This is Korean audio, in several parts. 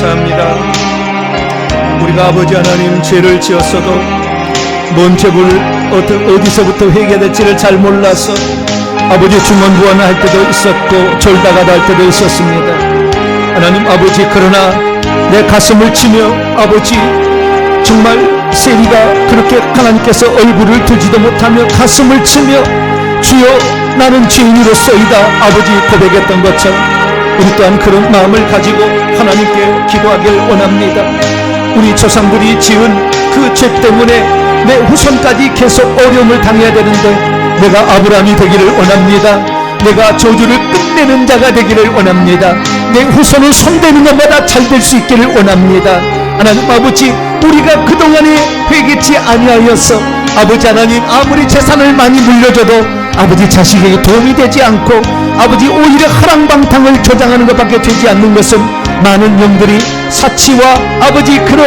감사합니다. 우리가 아버지 하나님 죄를 지었어도 뭔 죄를 어디서부터 회개될지를 잘 몰라서 아버지 중언부언할 때도 있었고 졸다가도 할 때도 있었습니다. 하나님 아버지, 그러나 내 가슴을 치며 아버지 정말 세리가 그렇게 하나님께서 얼굴을 들지도 못하며 가슴을 치며 주여 나는 죄인으로서이다 아버지 고백했던 것처럼 우리 또한 그런 마음을 가지고 하나님께 기도하길 원합니다. 우리 조상들이 지은 그 죄 때문에 내 후손까지 계속 어려움을 당해야 되는데 내가 아브라함이 되기를 원합니다. 내가 저주를 끝내는 자가 되기를 원합니다. 내 후손을 손대는 것마다 잘 될 수 있기를 원합니다. 하나님 아버지, 우리가 그동안에 회개치 아니하여서 아버지 하나님 아무리 재산을 많이 물려줘도 아버지 자식에게 도움이 되지 않고 아버지 오히려 허랑방탕을 조장하는 것밖에 되지 않는 것은 많은 영들이 사치와 아버지 그런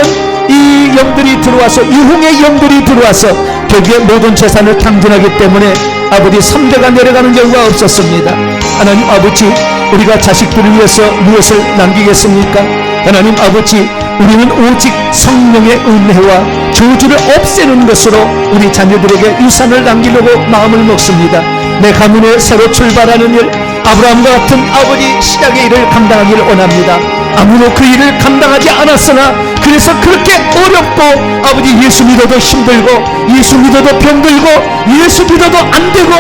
이 영들이 들어와서 유흥의 영들이 들어와서 결국에 모든 재산을 탕진하기 때문에 아버지 3대가 내려가는 경우가 없었습니다. 하나님 아버지, 우리가 자식들을 위해서 무엇을 남기겠습니까? 하나님 아버지, 우리는 오직 성령의 은혜와 저주를 없애는 것으로 우리 자녀들에게 유산을 남기려고 마음을 먹습니다. 내 가문에 새로 출발하는 일, 아브라함과 같은 아버지 시작의 일을 감당하기를 원합니다. 아무도 그 일을 감당하지 않았으나 그래서 그렇게 어렵고 아버지 예수 믿어도 힘들고 예수 믿어도 병들고 예수 믿어도 안되고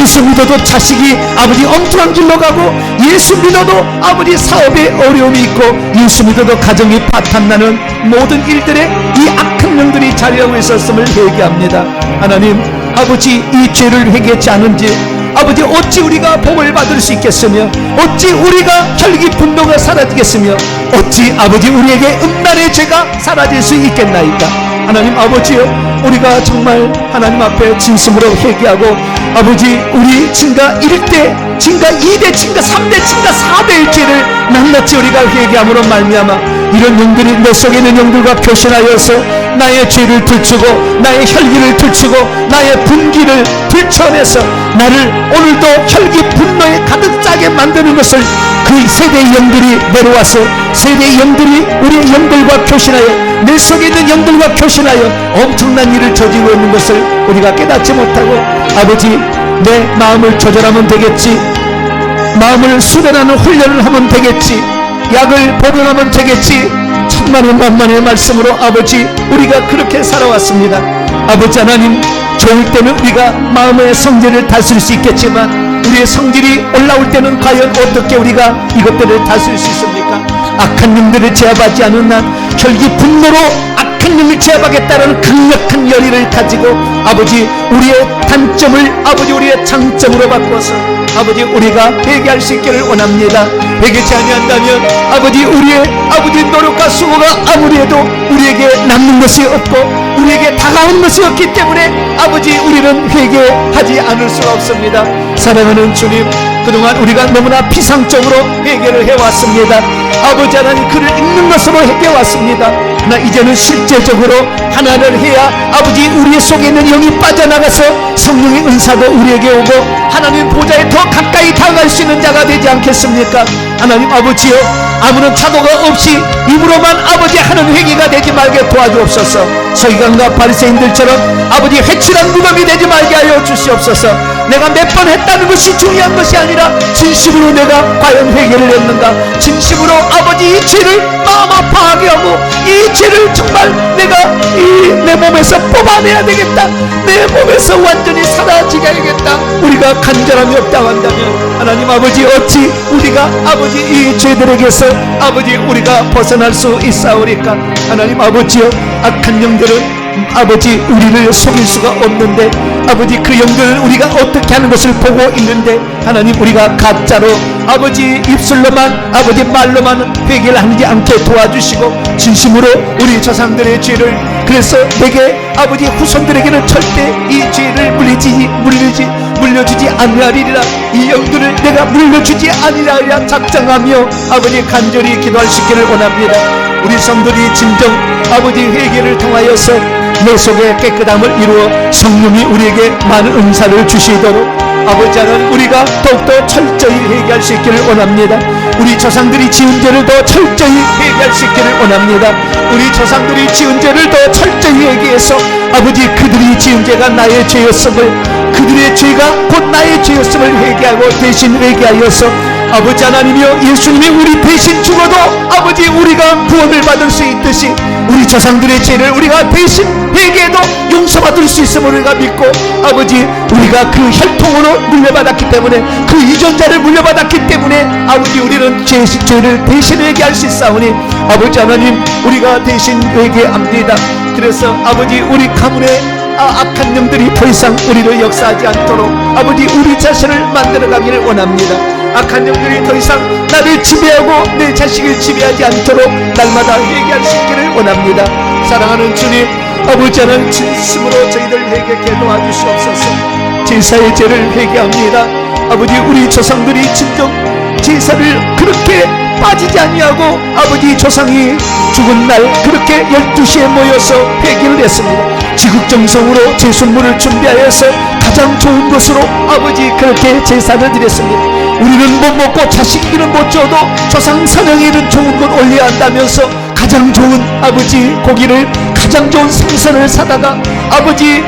예수 믿어도 자식이 아버지 엉뚱한 길로 가고 예수 믿어도 아버지 사업에 어려움이 있고 예수 믿어도 가정이 파탄나는 모든 일들에 이 악한 영들이 자리하고 있었음을 회개합니다. 하나님 아버지, 이 죄를 회개하지 않은지 아버지 어찌 우리가 복을 받을 수 있겠으며 어찌 우리가 혈기 분노가 사라지겠으며 어찌 아버지 우리에게 음란의 죄가 사라질 수 있겠나이까. 하나님 아버지요, 우리가 정말 하나님 앞에 진심으로 회개하고 아버지 우리 증가 1대 증가 2대 증가 3대 증가 4대의 죄를 낱낱이 우리가 회개함으로 말미암아 이런 영들이 내 속에 있는 영들과 교신하여서 나의 죄를 들추고 나의 혈기를 들추고 나의 분기를 들춰내서 나를 오늘도 혈기 분노에 가득 짜게 만드는 것을 그 세대의 영들이 내려와서 세대의 영들이 우리의 영들과 교신하여 내 속에 있는 영들과 교신하여 엄청난 일을 저지르고 있는 것을 우리가 깨닫지 못하고 아버지 내 마음을 조절하면 되겠지, 마음을 수련하는 훈련을 하면 되겠지, 약을 복용하면 되겠지. 천만의 만만의 말씀으로 아버지 우리가 그렇게 살아왔습니다. 아버지 하나님, 좋을 때는 우리가 마음의 성질을 다스릴 수 있겠지만 우리의 성질이 올라올 때는 과연 어떻게 우리가 이것들을 다스릴 수 있습니까? 악한 영들을 제압하지 않은 한 혈기 분노로 악한 영을 제압하겠다는 강력한 열의를 가지고 아버지 우리의 단점을 아버지 우리의 장점으로 바꿔서 아버지 우리가 회개할 수 있기를 원합니다. 회개치 아니한다면 아버지 우리의 아버지 노력과 수고가 아무리 해도 우리에게 남는 것이 없고 우리에게 다가온 것이 없기 때문에 아버지 우리는 회개하지 않을 수가 없습니다. 사랑하는 주님, 그동안 우리가 너무나 피상적으로 회개를 해왔습니다. 아버지 하나님, 그를 읽는 것으로 회개해왔습니다. 나 이제는 실제적으로 하나를 해야 아버지 우리 속에 있는 영이 빠져나가서 성령의 은사도 우리에게 오고 하나님 보좌에 더 가까이 다가갈 수 있는 자가 되지 않겠습니까? 하나님 아버지여, 아무런 차도가 없이 입으로만 아버지 하는 회개가 되지 말게 도와주옵소서. 서기관과 바리새인들처럼 아버지 회칠한 무덤이 되지 말게 하여 주시옵소서. 내가 몇 번 했다는 것이 중요한 것이 아니라 진심으로 내가 과연 회개를 했는가, 진심으로 아버지 이 죄를 마음 아파하게 하고 이 죄를 정말 내가 이 내 몸에서 뽑아내야 되겠다, 내 몸에서 완전히 사라지게 하겠다, 우리가 간절함이 없다고 한다면 하나님 아버지 어찌 우리가 아버지 이 죄들에게서 아버지 우리가 벗어날 수 있사오리까? 하나님 아버지여, 악한 영들은 아버지 우리를 속일 수가 없는데 아버지 그 영들을 우리가 어떻게 하는 것을 보고 있는데 하나님 우리가 가짜로 아버지 입술로만 아버지 말로만 회개를 하지 않게 도와주시고 진심으로 우리 조상들의 죄를 그래서 내게 아버지 후손들에게는 절대 이 죄를 물려주지 아니하리라. 이 영들을 내가 물려주지 아니하리라 작정하며 아버지 간절히 기도할 수 있기를 원합니다. 우리 성도들이 진정 아버지 회개를 통하여서 내 속에 깨끗함을 이루어 성령이 우리에게 많은 은사를 주시도록 아버지 하나님 우리가 더욱더 철저히 회개할 수 있기를 원합니다. 우리 조상들이 지은 죄를 더 철저히 회개할 수 있기를 원합니다. 우리 조상들이 지은 죄를 더 철저히 회개해서 아버지 그들이 지은 죄가 나의 죄였음을, 그들의 죄가 곧 나의 죄였음을 회개하고 대신 회개하여서 아버지 하나님이여 예수님이 우리 대신 죽어도 아버지 우리가 구원을 받을 수 있듯이 우리 조상들의 죄를 우리가 대신 회개해도 용서받을 수 있음을 우리가 믿고 아버지 우리가 그 혈통으로 물려받았기 때문에 그 유전자를 물려받았기 때문에 아버지 우리는 죄를 대신 회개할 수 있사오니 아버지 하나님 우리가 대신 회개합니다. 그래서 아버지 우리 가문의 악한 영들이 더 이상 우리를 역사하지 않도록 아버지 우리 자신을 만들어가기를 원합니다. 악한 영들이 더 이상 나를 지배하고 내 자식을 지배하지 않도록 날마다 회개할 수 있기를 원합니다. 사랑하는 주님, 아버지 하나님 진심으로 저희들 회개케 도와주시옵소서. 제사의 죄를 회개합니다. 아버지 우리 조상들이 진정 제사를 그렇게 빠지지 아니하고 아버지 조상이 죽은 날 그렇게 12시에 모여서 회개를 했습니다. 지극정성으로 제순물을 준비하여서 가장 좋은 것으로 아버지 그렇게 제사를 드렸습니다. 우리는 못 먹고 자식들은 못 줘도 조상 사냥에는 좋은 것 올려야 한다면서 가장 좋은 아버지 고기를 가장 좋은 생선을 사다가 아버지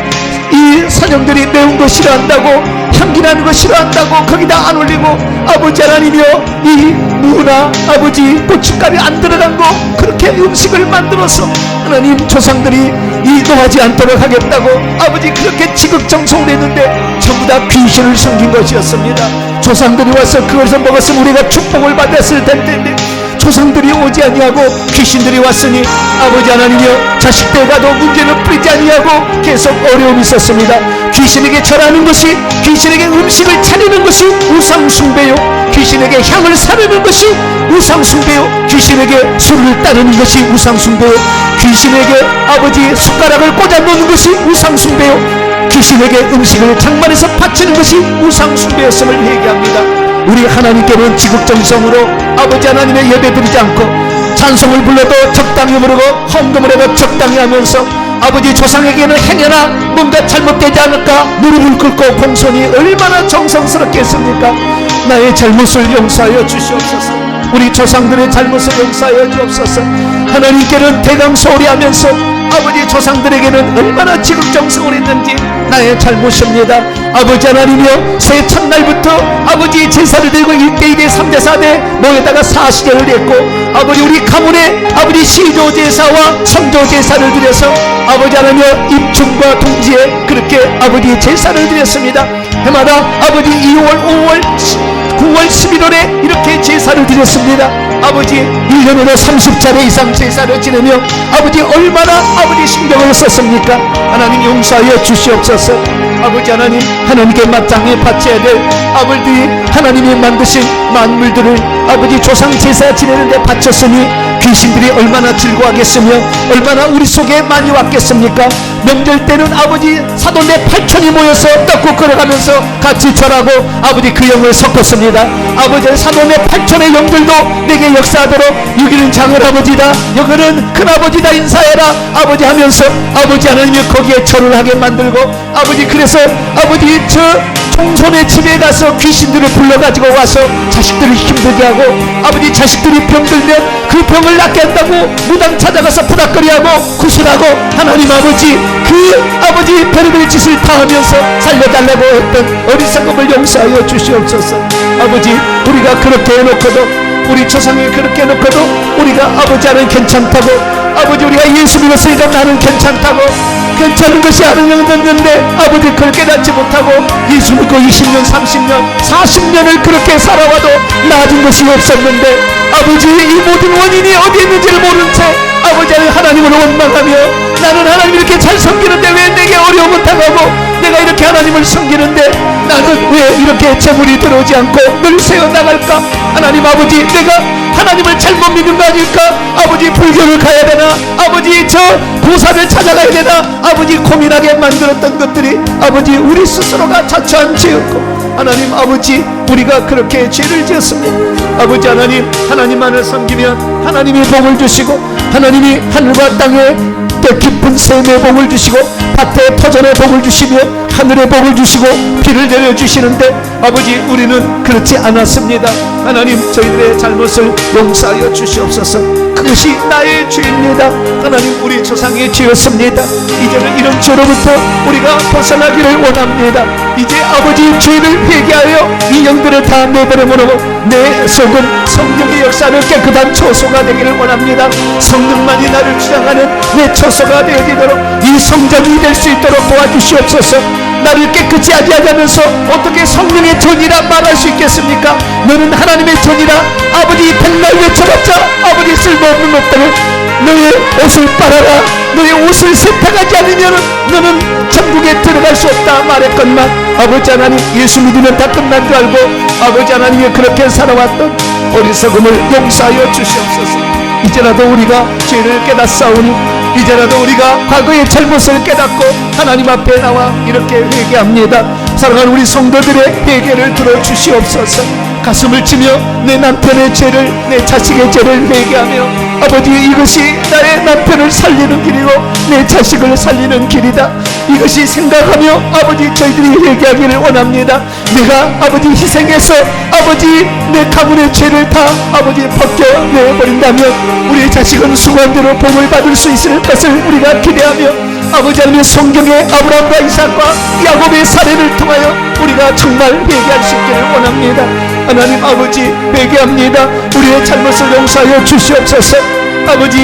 이 사냥들이 매운 거 싫어한다고 향기나는 거 싫어한다고 거기다 안 올리고 아버지 하나님이여 이 무나 아버지 고춧가루 안 들어간 거 그렇게 음식을 만들어서 하나님 조상들이 이 노하지 않도록 하겠다고 아버지 그렇게 지극정성을 했는데 전부 다 귀신을 섬긴 것이었습니다. 조상들이 와서 그것을 먹었으면 우리가 축복을 받았을 텐데 조상들이 오지 아니하고 귀신들이 왔으니 아버지 하나님이여 자식들 가도 문제는 뿌리지 아니하고 계속 어려움이 있었습니다. 귀신에게 절하는 것이, 귀신에게 음식을 차리는 것이 우상숭배요, 귀신에게 향을 사르는 것이 우상숭배요, 귀신에게 술을 따르는 것이 우상숭배요, 귀신에게 아버지 숟가락을 꽂아 놓는 것이 우상숭배요, 귀신에게 음식을 장만해서 바치는 것이 우상숭배였음을 회개합니다. 우리 하나님께는 지극정성으로 아버지 하나님의 예배드리지 않고 찬송을 불러도 적당히 부르고 헌금을 해도 적당히 하면서 아버지 조상에게는 행여나 뭔가 잘못되지 않을까 무릎을 꿇고 공손히 얼마나 정성스럽게 했습니까? 나의 잘못을 용서하여 주시옵소서. 우리 조상들의 잘못을 용서하여 주옵소서. 하나님께는 대강소리 하면서 아버지 조상들에게는 얼마나 지극정성을 했는지 나의 잘못입니다. 아버지 하나님이여 새 첫날부터 아버지 제사를 드리고 1대 2대 3대 4대 모여다가 사시제를 했고 아버지 우리 가문의 아버지 시조 제사와 성조 제사를 드려서 아버지 하나님이여 입춘과 동지에 그렇게 아버지 제사를 드렸습니다. 해마다 아버지 2월 5월 9월 11월에 이렇게 제사를 드렸습니다. 아버지 1년으로 30차례 이상 제사를 지내며 아버지 얼마나 아버지 신경을 썼습니까? 하나님 용서하여 주시옵소서. 아버지 하나님 하나님께 마땅히 바쳐야 될 아버지 하나님이 만드신 만물들을 아버지 조상 제사 지내는데 바쳤으니 귀신들이 얼마나 즐거워하겠으며 얼마나 우리 속에 많이 왔겠습니까? 명절 때는 아버지 사돈네 8천이 모여서 떡국 끓여가면서 같이 절하고 아버지 그 영을 섞었습니다. 아버지 사돈네 8천의 영들도 내게 역사하도록 여기는 장할아버지다 여기는 큰아버지다 인사해라 아버지 하면서 아버지 하나님이 거기에 절을 하게 만들고 아버지 그래서 아버지 저 총손의 집에 가서 귀신들을 불러가지고 와서 자식들을 힘들게 하고 아버지 자식들이 병들면 그 병을 낫게 한다고 무당 찾아가서 부닥거리하고 구슬하고 하나님 아버지 그 아버지 별의별 짓을 다 하면서 살려달라고 했던 어리석음을 용서하여 주시옵소서. 아버지 우리가 그렇게 해놓고도 우리 조상이 그렇게 해놓고도 우리가 아버지 하나님 괜찮다고 아버지 우리가 예수 믿었으니까 나는 괜찮다고 괜찮은 것이 아니었는데 아버지 그걸 깨닫지 못하고 예수 믿고 20년 30년 40년을 그렇게 살아와도 나아진 것이 없었는데 아버지 이 모든 원인이 어디에 있는지를 모른 채 아버지 하나님을 원망하며 나는 하나님 이렇게 잘 섬기는데 왜 내게 어려움을 당하고 내가 이렇게 하나님을 섬기는데 나는 왜 이렇게 재물이 들어오지 않고 늘 새어나갈까? 하나님 아버지 내가 하나님을 잘못 믿는 거 아닐까? 아버지 불교를 가야 되나? 아버지 저 보살을 찾아가야 되나? 아버지 고민하게 만들었던 것들이 아버지 우리 스스로가 자초한 죄였고 하나님 아버지 우리가 그렇게 죄를 지었습니다. 아버지 하나님, 하나님만을 섬기면 하나님이 복을 주시고 하나님이 하늘과 땅에 또 깊은 샘의 복을 주시고 밭에 터전의 복을 주시며 하늘의 복을 주시고 비를 내려주시는데 아버지 우리는 그렇지 않았습니다. 하나님 저희들의 잘못을 용서하여 주시옵소서. 그것이 나의 죄입니다. 하나님 우리 조상의 죄였습니다. 이제는 이런 죄로부터 우리가 벗어나기를 원합니다. 이제 아버지 죄를 회개하여 이 영들을 다 내버려놓고 내 속은 성령의 역사를 깨끗한 초소가 되기를 원합니다. 성령만이 나를 주장하는 내 초소가 되어지도록 이 성전이 될 수 있도록 도와주시옵소서. 나를 깨끗이 하면서 어떻게 성령의 전이라 말할 수 있겠습니까? 너는 하나님의 전이라 아버지 백날 외쳐봤자 아버지 쓸모없는 것들을 너의 옷을 빨아라. 너의 옷을 세탁하지 않으면 너는 천국에 들어갈 수 없다 말했건만 아버지 하나님 예수 믿으면 다 끝난 줄 알고 아버지 하나님이 그렇게 살아왔던 어리석음을 용서하여 주시옵소서. 이제라도 우리가 죄를 깨닫사오니 이제라도 우리가 과거의 잘못을 깨닫고 하나님 앞에 나와 이렇게 회개합니다. 사랑하는 우리 성도들의 회개를 들어주시옵소서. 가슴을 치며 내 남편의 죄를 내 자식의 죄를 회개하며 아버지 이것이 나의 남편을 살리는 길이고 내 자식을 살리는 길이다. 이것이 생각하며 아버지 저희들이 회개하기를 원합니다. 내가 아버지 희생해서 아버지 내 가문의 죄를 다 아버지 벗겨내버린다면 우리 자식은 수고한대로 복을 받을 수 있을 것을 우리가 기대하며 아버지 하나님의 성경의 아브라함과 이삭과 야곱의 사례를 통하여 우리가 정말 회개할 수 있기를 원합니다. 하나님 아버지 회개합니다. 우리의 잘못을 용서하여 주시옵소서. 아버지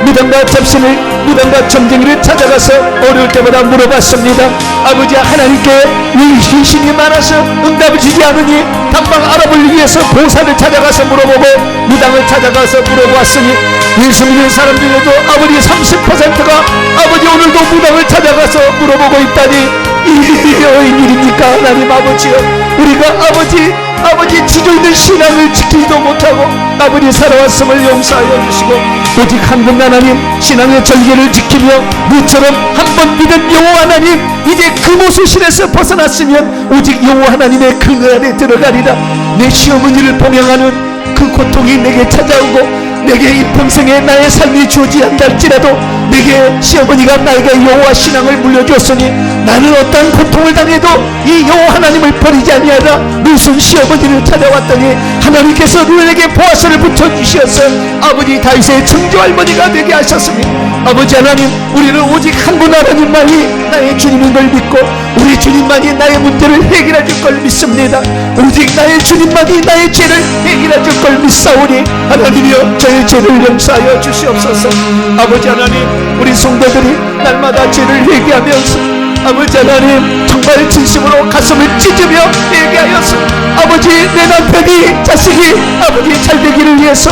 무당과 잡신을 무당과 점쟁이를 찾아가서 어려울 때마다 물어봤습니다. 아버지 하나님께 왜 희심이 많아서 응답을 주지 않으니 당장 알아보기 위해서 보살을 찾아가서 물어보고 무당을 찾아가서 물어보았으니 예수 믿는 사람 중에도 아버지 30%가 아버지 오늘도 무당을 찾아가서 물어보고 있다니 이 여인일입니까? 하나님 아버지여 우리가 아버지 지조 있는 신앙을 지키지도 못하고 아버지 살아왔음을 용서하여 주시고 오직 한 분 하나님 신앙의 전개를 지키며 너처럼 한 번 믿은 여호와 하나님 이제 그 모순실에서 벗어났으면 오직 여호와 하나님의 그늘 안에 들어가리라. 내 시어머니를 봉양하는 그 고통이 내게 찾아오고 내게 이 평생에 나의 삶이 주어지지 않을지라도 내게 시어머니가 나에게 여호와 신앙을 물려주었으니 나는 어떠한 고통을 당해도 이 여호와 하나님을 버리지 아니하라. 무슨 시어머니를 찾아왔더니 하나님께서 누에게 보아스를 붙여주시어서 아버지 다윗의 청조할머니가 되게 하셨으니 아버지 하나님 우리는 오직 한 분 하나님만이 나의 주님인 걸 믿고 우리 주님만이 나의 문제를 해결해 줄 걸 믿습니다. 오직 나의 주님만이 나의 죄를 해결해 줄 걸 믿사오니 하나님이여 저의 죄를 용서하여 주시옵소서. 아버지 하나님 우리 성도들이 날마다 죄를 회개하면서 아버지 하나님 정말 진심으로 가슴을 찢으며 회개하여서 아버지 내 남편이 자식이 아버지 잘 되기를 위해서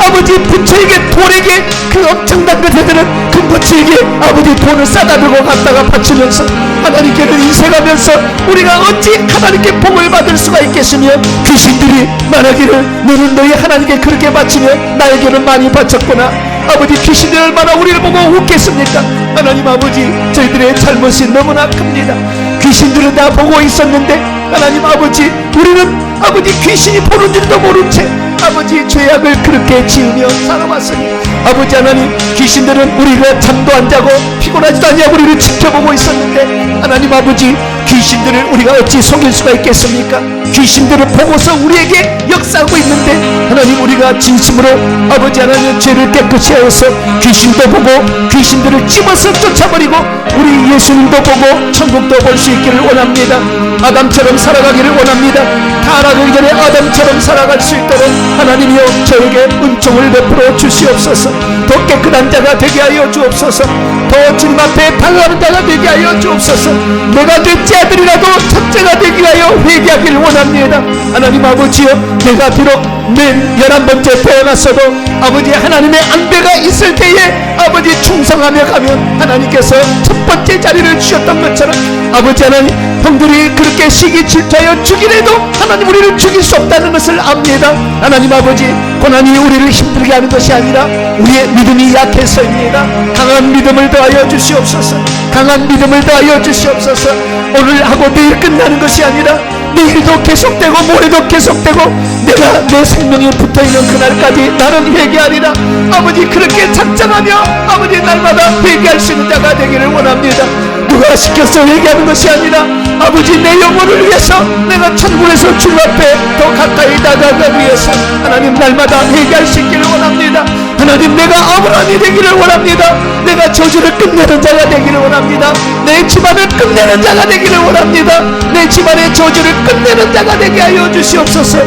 아버지 부처에게 돈에게 그 엄청난 것들은 그 부처에게 아버지 돈을 싸다 들고 갔다가 바치면서 하나님께는 인생하면서 우리가 어찌 하나님께 복을 받을 수가 있겠으며 귀신들이 말하기를 너는 너희 하나님께 그렇게 바치며 나에게는 많이 바쳤구나. 아버지 귀신들이 얼마나 우리를 보고 웃겠습니까? 하나님 아버지 저희들의 잘못이 너무나 큽니다. 귀신들은 다 보고 있었는데 하나님 아버지 우리는 아버지 귀신이 보는 줄도 모른 채 아버지 죄악을 그렇게 지으며 살아왔으니 아버지 하나님 귀신들은 우리가 잠도 안 자고 피곤하지도 않냐 우리를 지켜보고 있었는데 하나님 아버지 귀신들을 우리가 어찌 속일 수가 있겠습니까? 귀신들을 보고서 우리에게 역사하고 있는데 하나님 우리가 진심으로 아버지 하나님 죄를 깨끗이 하여서 귀신도 보고 귀신들을 집어서 쫓아버리고 우리 예수님도 보고 천국도 볼 수 있기를 원합니다. 아담처럼 살아가기를 원합니다. 타락하기 전에 아담처럼 살아갈 수 있도록 하나님이여 저에게 은총을 베풀어 주시옵소서. 더 깨끗한 자가 되게 하여 주옵소서. 더 주님 앞에 당하는 자가 되게 하여 주옵소서. 내가 넷째 아들이라도 첫째가 되게 하여 회개하기를 원합니다. 하나님 아버지여 내가 비록 맨 11번째 태어났어도 아버지 하나님의 안배가 있을 때에 아버지 충성하며 가면 하나님께서 첫 번째 자리를 주셨던 것처럼 아버지 하나님 형들이 그렇게 시기 질투하여 죽이래도 하나님 우리를 죽일 수 없다는 것을 압니다. 하나님 아버지 고난이 우리를 힘들게 하는 것이 아니라 우리의 믿음이 약해서입니다. 강한 믿음을 더하여 주시옵소서. 강한 믿음을 더하여 주시옵소서. 오늘 하고 내일 끝나는 것이 아니라 내일도 계속되고 모레도 계속되고 내가 내 생명이 붙어있는 그날까지 나는 회개하리라. 아버지 그렇게 작정하며 아버지 날마다 회개할 수 있는 자가 되기를 원합니다. 누가 시켜서 회개하는 것이 아니라 아버지 내 영혼을 위해서 내가 천국에서 주 앞에 더 가까이 다가가기 위해서 하나님 날마다 회개할 수 있기를 원합니다. 하나님 내가 아브라함이 되기를 원합니다. 내가 저주를 끝내는 자가 되기를 원합니다. 내 집안을 끝내는 자가 되기를 원합니다. 내 집안의 저주를 끝내는 자가 되게 하여 주시옵소서.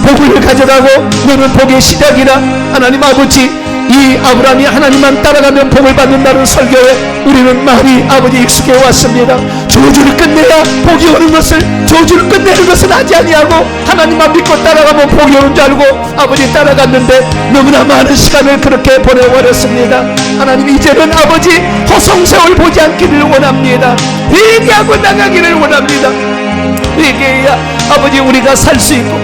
복을 가져가고 너는 복의 시작이라. 하나님 아버지 이 아브라함이 하나님만 따라가면 복을 받는다는 설교에 우리는 많이 아버지 익숙해 왔습니다. 저주를 끝내야 복이 오는 것을, 저주를 끝내는 것은 하지 아니하고 하나님만 믿고 따라가면 복이 오는 줄 알고 아버지 따라갔는데 너무나 많은 시간을 그렇게 보내버렸습니다. 하나님 이제는 아버지 허송세월 보지 않기를 원합니다. 회개하고 나가기를 원합니다. 회개해야 아버지 우리가 살 수 있고,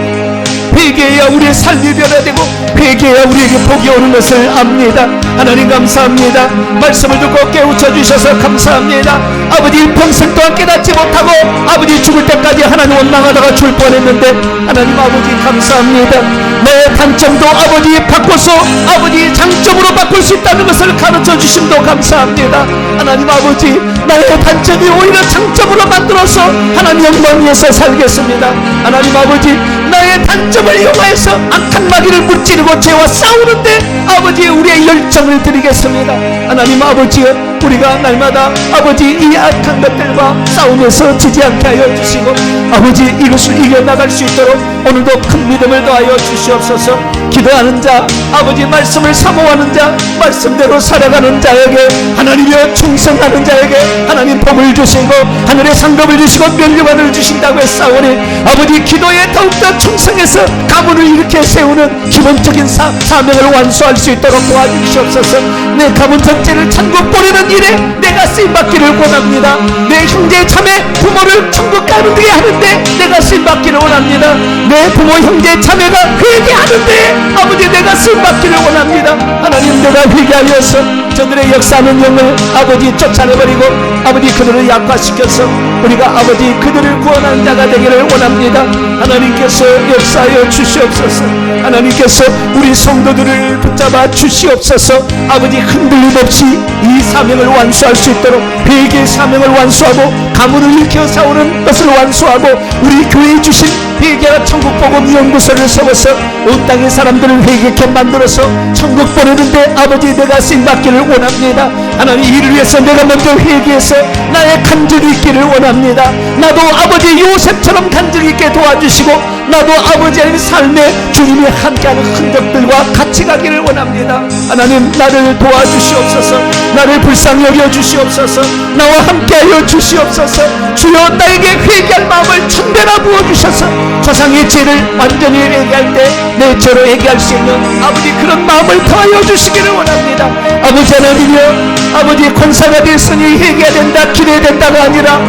회개해야 우리의 삶이 변화되고, 회개해야 우리에게 복이 오는 것을 압니다. 하나님 감사합니다. 말씀을 듣고 깨우쳐 주셔서 감사합니다. 아버지 평생 동안 깨닫지 못하고 아버지 죽을 때까지 하나님 원망하다가 죽을 뻔했는데 하나님 아버지 감사합니다. 내 단점도 아버지 바꿔서 아버지 장점으로 바꿀 수 있다는 것을 가르쳐 주심도 감사합니다. 하나님 아버지 나의 단점이 오히려 장점으로 만들어서 하나님 영광 위해서 살겠습니다. 하나님 아버지 나의 단점을 이용해서 악한 마귀를 무찌르고 죄와 싸우는데 아버지 우리의 열정을 드리겠습니다. 하나님 아버지 우리가 날마다 아버지 이 악한 것들과 싸움에서 지지 않게 하여 주시고 아버지 이것을 이겨나갈 수 있도록 오늘도 큰 믿음을 더하여 주시옵소서. 기도하는 자, 아버지 말씀을 사모하는 자, 말씀대로 살아가는 자에게 하나님의 충성하는 자에게 하나님 복을 주시고 하늘의 상급을 주시고 면류관을 주신다고 했사오니 아버지 기도에 더욱더 충성해서 가문을 일으켜 세우는 기본적인 사명을 완수할 수 있도록 도와주시옵소서. 내 가문 전체를 천국 보내는 일에 내가 쓰임받기를 원합니다. 내 형제 자매 부모를 천국 가는데 하는데 내가 쓰임받기를 원합니다. 내 부모 형제 자매가 회개하는데 아버지 내가 쓰임받기를 원합니다. 하나님 내가 회개하여서 저들의 역사하는 영을 아버지 쫓아내버리고 아버지 그들을 약화시켜서 우리가 아버지 그들을 구원하는 자가 되기를 원합니다. 하나님께서 역사하여 주시옵소서. 하나님께서 우리 성도들을 붙잡아 주시옵소서. 아버지 흔들림 없이 이 사명을 완수할 수 있도록 회개의 사명을 완수하고 가문을 일으켜 세우는 것을 완수하고 우리 교회에 주신 회개와 천국복음 연구소를 세워서 온 땅의 사람들을 회개케 만들어서 천국 보내는데 아버지 내가 쓰임받기를 원합니다. 하나님 이를 위해서 내가 먼저 회개해서 나의 간절히 있기를 원합니다. 나도 아버지 요셉처럼 간절히 있게 도와주시고 나도 아버지의 삶에 주님이 함께하는 흔적들과 같이 가기를 원합니다. 하나님 나를 도와주시옵소서. 나를 불쌍히 여겨주시옵소서. 나와 함께하여 주시옵소서. 주여 나에게 회개할 마음을 천배나 부어주셔서 조상의 죄를 완전히 회개할 때 내 죄로 회개할 수 있는 아버지 그런 마음을 더하여 주시기를 원합니다. 아버지 하나님이여 아버지 권사가 됐으니 회개해야 된다 기도해야 된다가 아니라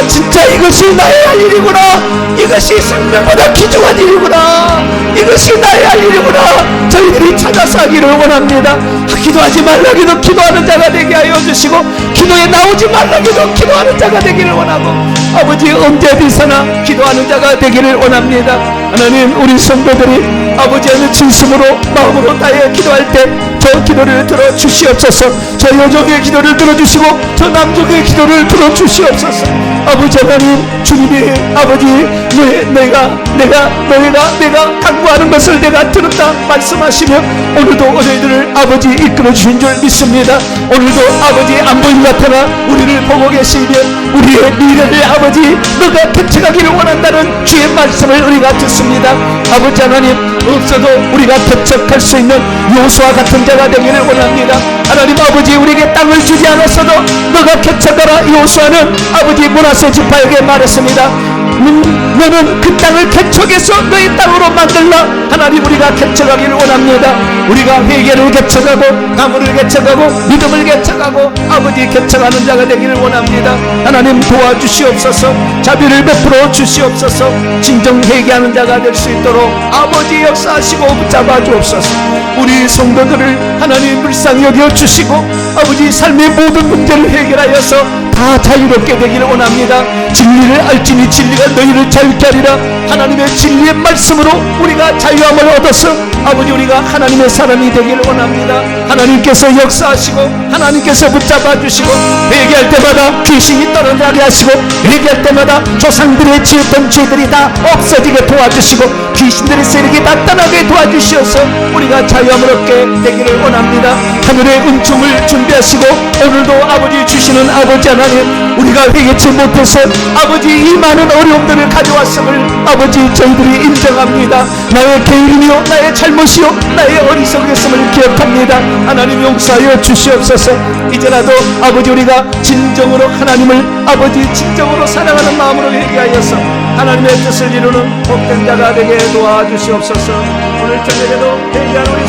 진짜 이것이 나의 할 일이구나. 이것이 생명보다 귀중한 일이구나. 이것이 나의 할 일이구나. 저희들이 찾아서 하기를 원합니다. 기도하지 말라기도 기도하는 자가 되게 하여 주시고 기도에 나오지 말라기도 기도하는 자가 되기를 원하고 아버지 언제 어디서나 기도하는 자가 되기를 원합니다. 하나님 우리 성도들이 아버지의 진심으로 마음으로 다해 기도할 때 저 기도를 들어주시옵소서. 저 여종의 기도를 들어주시고 저 남종의 기도를 들어주시옵소서. 아버지 하나님 주님이 아버지 내가 간구하는 것을 내가 들었다 말씀하시며 오늘도 저희들을 아버지 이끌어 주신 줄 믿습니다. 오늘도 아버지 안 보이는 것 같으나 우리를 보고 계시며 우리의 미래를 아버지 너가 개척하기를 원한다는 주의 말씀을 우리가 듣습니다. 아버지 하나님 없어도 우리가 개척할 수 있는 요수와 같은 자가 되기를 원합니다. 하나님 아버지 우리에게 땅을 주지 않았어도 너가 개척하라. 요수아는 아버지 므낫세 지파에게 말했습니다. 너는 그 땅을 개척해서 너의 땅으로 만들라. 하나님 우리가 개척하기를 원합니다. 우리가 회개를 개척하고 가문을 개척하고 믿음을 개척하고 아버지 개척하는 자가 되기를 원합니다. 하나님 도와주시옵소서. 자비를 베풀어 주시옵소서. 진정 회개하는 자가 될 수 있도록 아버지 역사하시고 붙잡아 주옵소서. 우리 성도들을 하나님 불쌍히 여겨 주시고 아버지 삶의 모든 문제를 해결하여서 다 자유롭게 되기를 원합니다. 진리를 알지니 진리가 너희를 자유케 하리라. 하나님의 진리의 말씀으로 우리가 자유함을 얻어서 아버지 우리가 하나님의 사람이 되기를 원합니다. 하나님께서 역사하시고 하나님께서 붙잡아 주시고 회개할 때마다 귀신이 떨어나게 하시고 회개할 때마다 조상들의 지었던 죄들이 다 없어지게 도와주시고 귀신들의 세력이 다 떠나게 도와주시어서 우리가 자유함을 얻게 되기를 원합니다. 하늘의 은총을 준비하시고 오늘도 아버지 주시는 아버지 하나님, 우리가 회개치 못해서 아버지 이 많은 어려움들을 가져왔음을 아버지 저희들이 인정합니다. 나의 게으름이요 나의 잘못이요 나의 어리석었음을 기억합니다. 하나님 용서하여 주시옵소서. 이제라도 아버지 우리가 진정으로 하나님을 아버지 진정으로 사랑하는 마음으로 회개하여서 하나님의 뜻을 이루는 복된 자가 되게 도와주시옵소서. 오늘 저녁에도 회개하는